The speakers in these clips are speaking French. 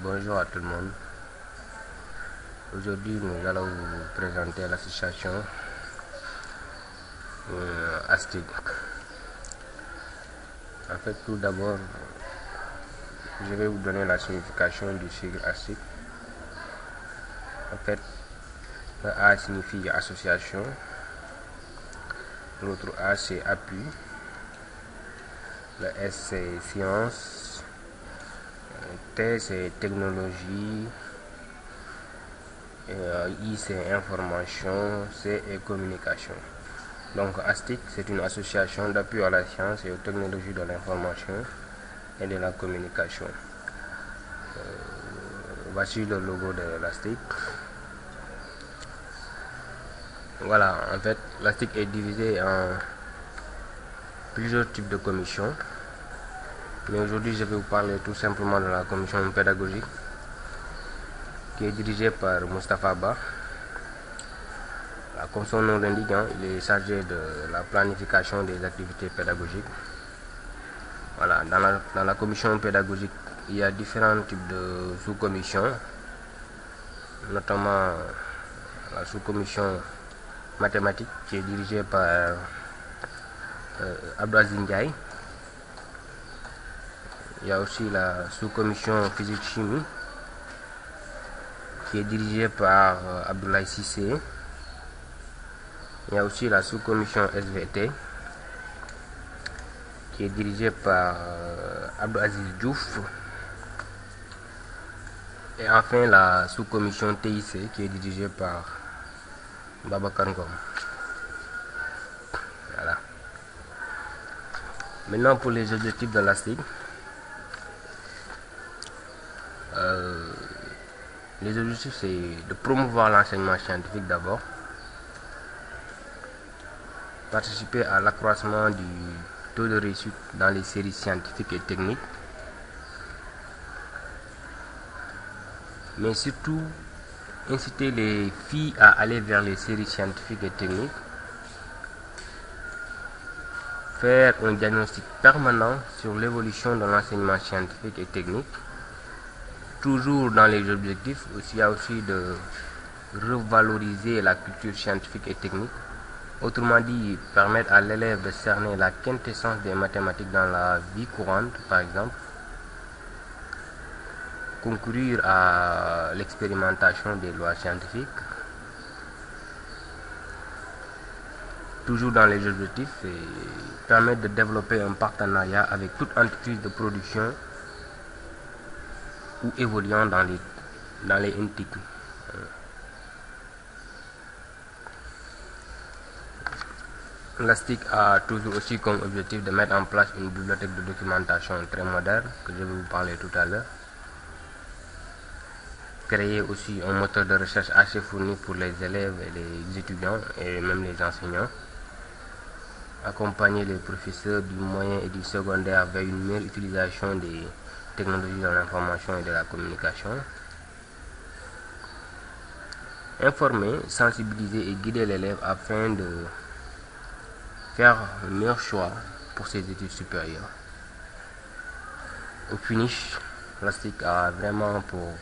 Bonjour à tout le monde. Aujourd'hui, nous allons vous présenter l'association ASTIC. En fait, tout d'abord, je vais vous donner la signification du sigle ASTIC. En fait, le A signifie association, l'autre A c'est appui, le S c'est science, T c'est technologie, I c'est information, C est communication. Donc ASTIC c'est une association d'appui à la science et aux technologies de l'information et de la communication. Voici le logo de l'ASTIC. Voilà, en fait, l'ASTIC est divisé en plusieurs types de commissions. Mais aujourd'hui, je vais vous parler tout simplement de la commission pédagogique qui est dirigée par Moustapha Ba. Comme son nom l'indique, il est chargé de la planification des activités pédagogiques. Voilà, dans la commission pédagogique, il y a différents types de sous-commissions, notamment la sous-commission mathématique qui est dirigée par Abdou Aziz Ndiaye. Il y a aussi la sous-commission physique-chimie qui est dirigée par Abdoulaye Cissé. Il y a aussi la sous-commission SVT qui est dirigée par Abdou Aziz Diouf. Et enfin la sous-commission TIC qui est dirigée par Babacar Ngom. Voilà. Maintenant pour les objectifs de l'ASTIC. Les objectifs c'est de promouvoir l'enseignement scientifique d'abord, participer à l'accroissement du taux de réussite dans les séries scientifiques et techniques, mais surtout inciter les filles à aller vers les séries scientifiques et techniques, faire un diagnostic permanent sur l'évolution de l'enseignement scientifique et technique. Toujours dans les objectifs, il y a aussi de revaloriser la culture scientifique et technique. Autrement dit, permettre à l'élève de cerner la quintessence des mathématiques dans la vie courante, par exemple. Concourir à l'expérimentation des lois scientifiques. Toujours dans les objectifs, et permettre de développer un partenariat avec toute entreprise de production ou évoluant dans les NTIC. L'ASTIC a toujours aussi comme objectif de mettre en place une bibliothèque de documentation très moderne, que je vais vous parler tout à l'heure. Créer aussi un moteur de recherche assez fourni pour les élèves et les étudiants et même les enseignants. Accompagner les professeurs du moyen et du secondaire vers une meilleure utilisation des technologies de l'information et de la communication. Informer, sensibiliser et guider l'élève afin de faire le meilleur choix pour ses études supérieures. Au finish, l'ASTIC a vraiment pour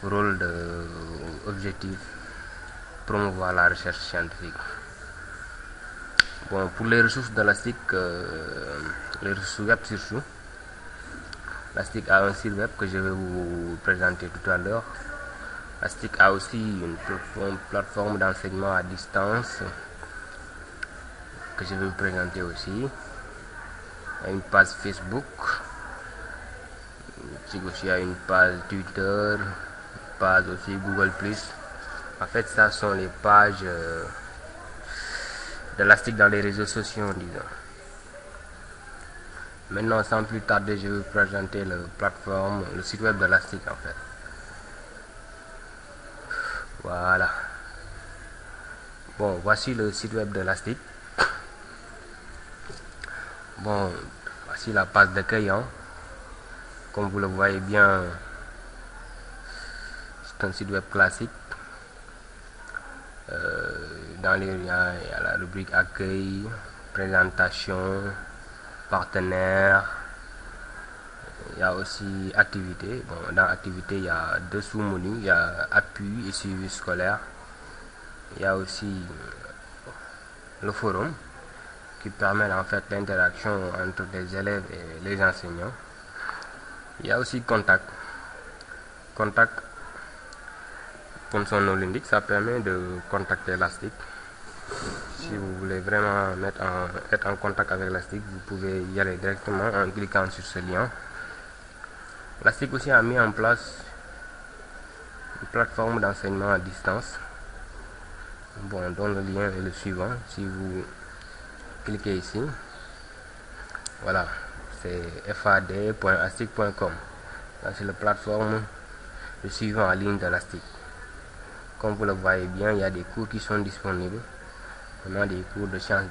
rôle d'objectif promouvoir la recherche scientifique. Bon, pour les ressources de l'ASTIC, les ressources web surtout, l'ASTIC a un site web que je vais vous présenter tout à l'heure. l'ASTIC a aussi une plateforme d'enseignement à distance que je vais vous présenter aussi. Il y a une page Facebook, il y a une page Twitter, une page aussi Google+. En fait, ça sont les pages de l'ASTIC dans les réseaux sociaux, disons. Maintenant, sans plus tarder, je vais vous présenter le site web de l'ASTIC en fait. Voilà. Bon, voici le site web de l'ASTIC. Bon, voici la page d'accueil. Comme vous le voyez bien, c'est un site web classique. Il y a la rubrique accueil, présentation, partenaires, Il y a aussi activité. Bon, dans activité, il y a deux sous-menus. Il y a appui et suivi scolaire. Il y a aussi le forum qui permet en fait l'interaction entre les élèves et les enseignants. Il y a aussi contact. Contact, comme son nom l'indique, ça permet de contacter Elastic. Si vous voulez vraiment être en contact avec Elastic, vous pouvez y aller directement en cliquant sur ce lien. Elastic aussi a mis en place une plateforme d'enseignement à distance, bon, dont le lien est le suivant. Si vous cliquez ici, voilà, c'est fad.elastic.com. C'est la plateforme de suivi en ligne d'Elastic. Comme vous le voyez bien, il y a des cours qui sont disponibles. On a des cours de sciences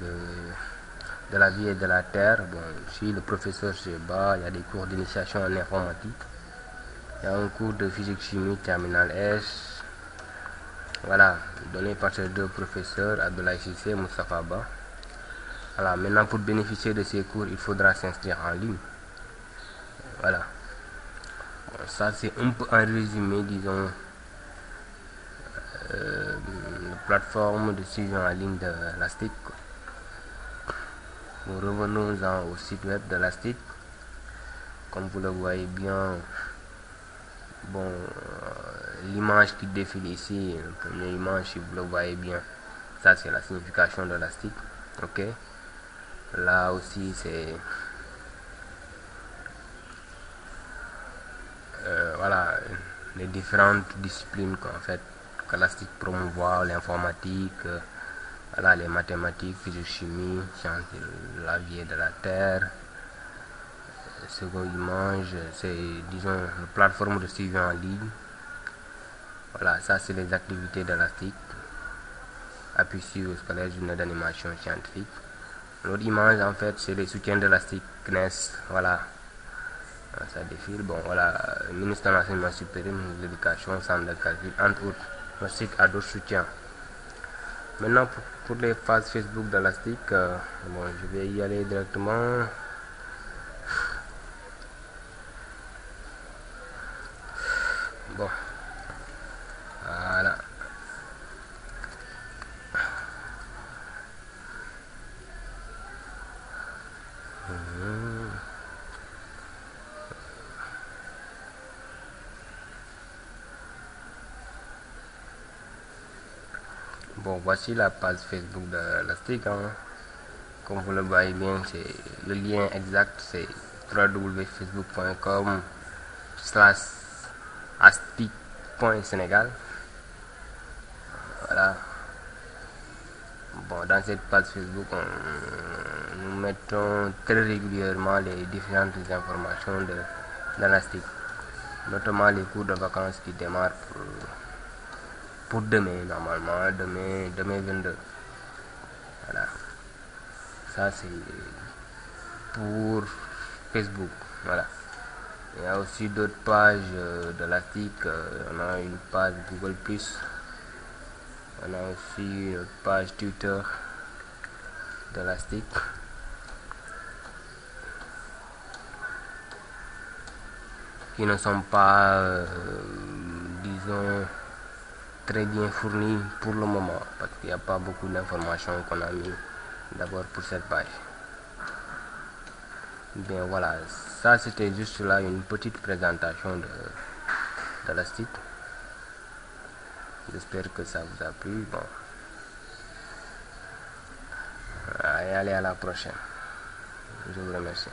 de la vie et de la terre. Bon, ici le professeur Seba, il y a des cours d'initiation en informatique. Il y a un cours de physique chimie terminale S. Voilà, donné par ces deux professeurs, Abdoulaye Cissé et Moustapha Ba. Voilà, maintenant pour bénéficier de ces cours, il faudra s'inscrire en ligne. Voilà. Bon, ça c'est un peu un résumé, disons, la plateforme de suivi en ligne de Elastic. Nous revenons au site web de Elastic. Comme vous le voyez bien, bon, l'image qui défile ici, la première image, si vous le voyez bien, ça c'est la signification de Elastic. Ok, là aussi c'est voilà, les différentes disciplines qu'en fait qu'Elastic promouvoit, l'informatique, voilà, les mathématiques, physique, chimie, sciences de la vie et de la terre. Seconde image, c'est, disons, une plateforme de suivi en ligne. Voilà, ça c'est les activités d'Elastic. Appui sur scolaire, journée d'animation scientifique. L'autre image, en fait, c'est les soutiens d'Elastic CNES. Voilà, ça défile. Bon, voilà, ministre de l'enseignement supérieur, ministre de l'éducation, centre de calcul, entre autres. Ainsi à d'autres soutiens. Maintenant, pour les phases Facebook d'Elastic, bon, je vais y aller directement. Bon, voilà. Bon, voici la page Facebook de Elastic. Hein. Comme vous le voyez bien, c'est le lien exact, c'est www.facebook.com/astic.senegal. Voilà. Bon, dans cette page Facebook, nous mettons très régulièrement les différentes informations d'Elastic, notamment les cours de vacances qui démarrent pour demain, normalement, demain 22. Voilà. Ça, c'est pour Facebook. Voilà. Il y a aussi d'autres pages d'Elastic. On a une page Google+. On a aussi une page Twitter d'Elastic. Qui ne sont pas, disons, très bien fournis pour le moment. Parce qu'il n'y a pas beaucoup d'informations qu'on a mis d'abord pour cette page. Bien voilà, ça c'était juste là une petite présentation d'Elastic. J'espère que ça vous a plu. Bon, allez à la prochaine. Je vous remercie.